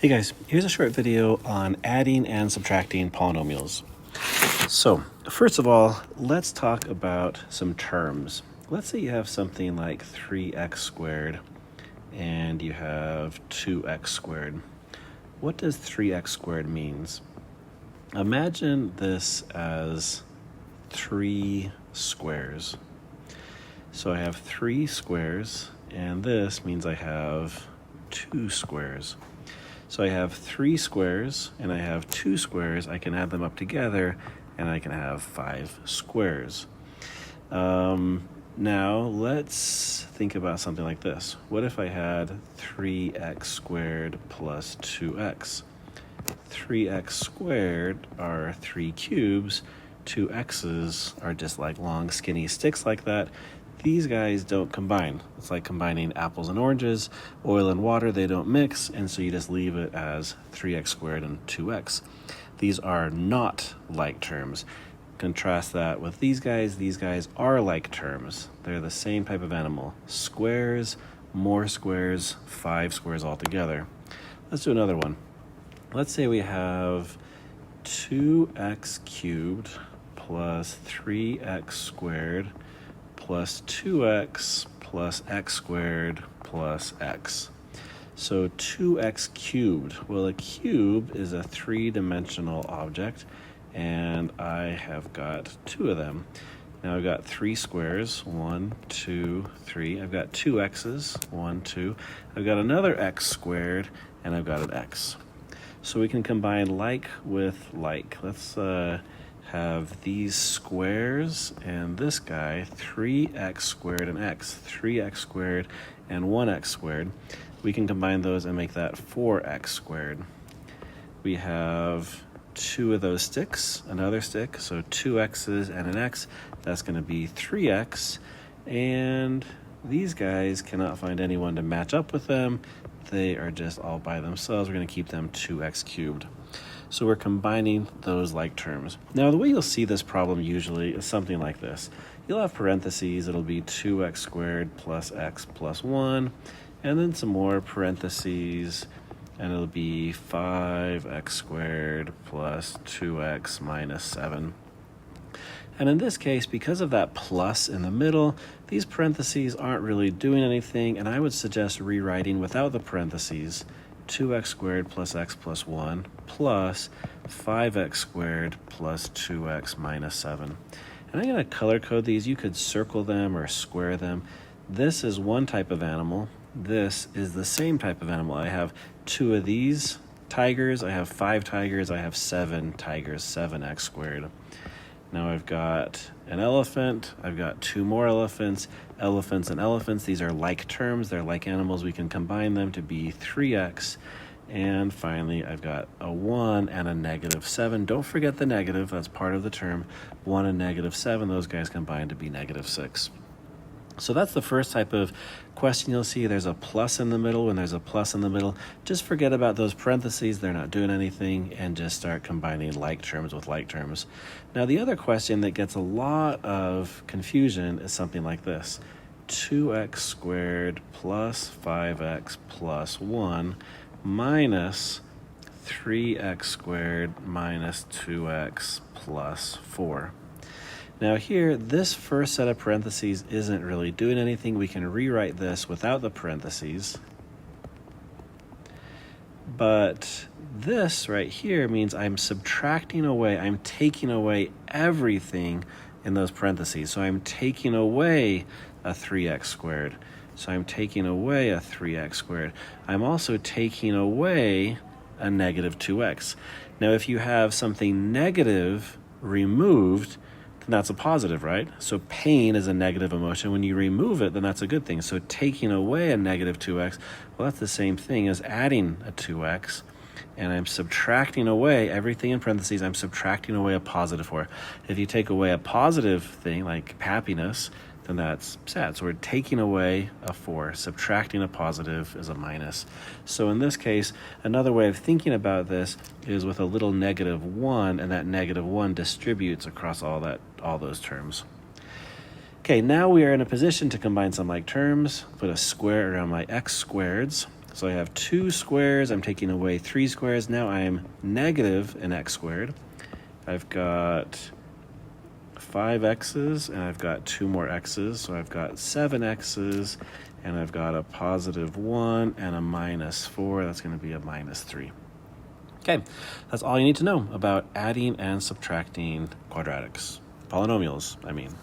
Hey guys, here's a short video on adding and subtracting polynomials. So, first of all, let's talk about some terms. Let's say you have something like 3x squared and you have 2x squared. What does 3x squared means? Imagine this as 3 squares. So I have 3 squares, and this means I have 2 squares. So I have 3 squares and I have 2 squares. I can add them up together and I can have 5 squares. Now let's think about something like this. What if I had 3x squared plus 2x? 3x squared are 3 cubes. 2 x's are just like long skinny sticks like that. These guys don't combine. It's like combining apples and oranges, oil and water, they don't mix, and so you just leave it as 3x squared and 2x. These are not like terms. Contrast that with these guys are like terms. They're the same type of animal. Squares, more squares, 5 squares altogether. Let's do another one. Let's say we have 2x cubed plus 3x squared plus 2x plus x squared plus x. So 2x cubed. Well, a cube is a 3-dimensional object, and I have got 2 of them. Now I've got 3 squares, 1, 2, 3. I've got 2 x's, 1, 2. I've got another x squared, and I've got an x. So we can combine like with like. Let's have these squares and this guy, 3x squared and x, 3x squared and 1x squared. We can combine those and make that 4x squared. We have 2 of those sticks, another stick, so 2 x's and an x. That's going to be 3x, and these guys cannot find anyone to match up with them. They are just all by themselves. We're going to keep them 2x cubed. So we're combining those like terms. Now, the way you'll see this problem usually is something like this. You'll have parentheses. It'll be 2x squared plus x plus 1, and then some more parentheses, and it'll be 5x squared plus 2x minus 7. And in this case, because of that plus in the middle, these parentheses aren't really doing anything, and I would suggest rewriting without the parentheses. 2x squared plus x plus 1 plus 5x squared plus 2x minus 7. And I'm going to color code these. You could circle them or square them. This is one type of animal. This is the same type of animal. I have 2 of these tigers. I have 5 tigers. I have 7 tigers, 7x squared. Now I've got an elephant, I've got 2 more elephants, elephants and elephants. These are like terms, they're like animals. We can combine them to be 3x. And finally, I've got a 1 and a negative 7. Don't forget the negative, that's part of the term. 1 and negative 7, those guys combine to be negative 6. So that's the first type of question you'll see. There's a plus in the middle. When there's a plus in the middle, just forget about those parentheses. They're not doing anything, and just start combining like terms with like terms. Now, the other question that gets a lot of confusion is something like this. 2x squared plus 5x plus 1 minus 3x squared minus 2x plus 4. Now here, this first set of parentheses isn't really doing anything. We can rewrite this without the parentheses. But this right here means I'm subtracting away, I'm taking away everything in those parentheses. So I'm taking away a 3x squared. So I'm taking away a 3x squared. I'm also taking away a negative 2x. Now if you have something negative removed, that's a positive, right? So pain is a negative emotion. When you remove it, then that's a good thing. So taking away a negative 2x, well, that's the same thing as adding a 2x. And I'm subtracting away everything in parentheses. I'm subtracting away a positive 4. If you take away a positive thing like happiness, then that's sad. So we're taking away a 4. Subtracting a positive is a minus. So in this case, another way of thinking about this is with a little negative 1, and that negative 1 distributes across all those terms. Okay, now we are in a position to combine some like terms. Put a square around my x squareds. So I have 2 squares. I'm taking away 3 squares. Now I'm negative an x squared. I've got 5 x's, and I've got 2 more x's. So I've got 7 x's, and I've got a positive 1 and a minus 4. That's going to be a minus 3. Okay, that's all you need to know about adding and subtracting quadratics. Polynomials, I mean.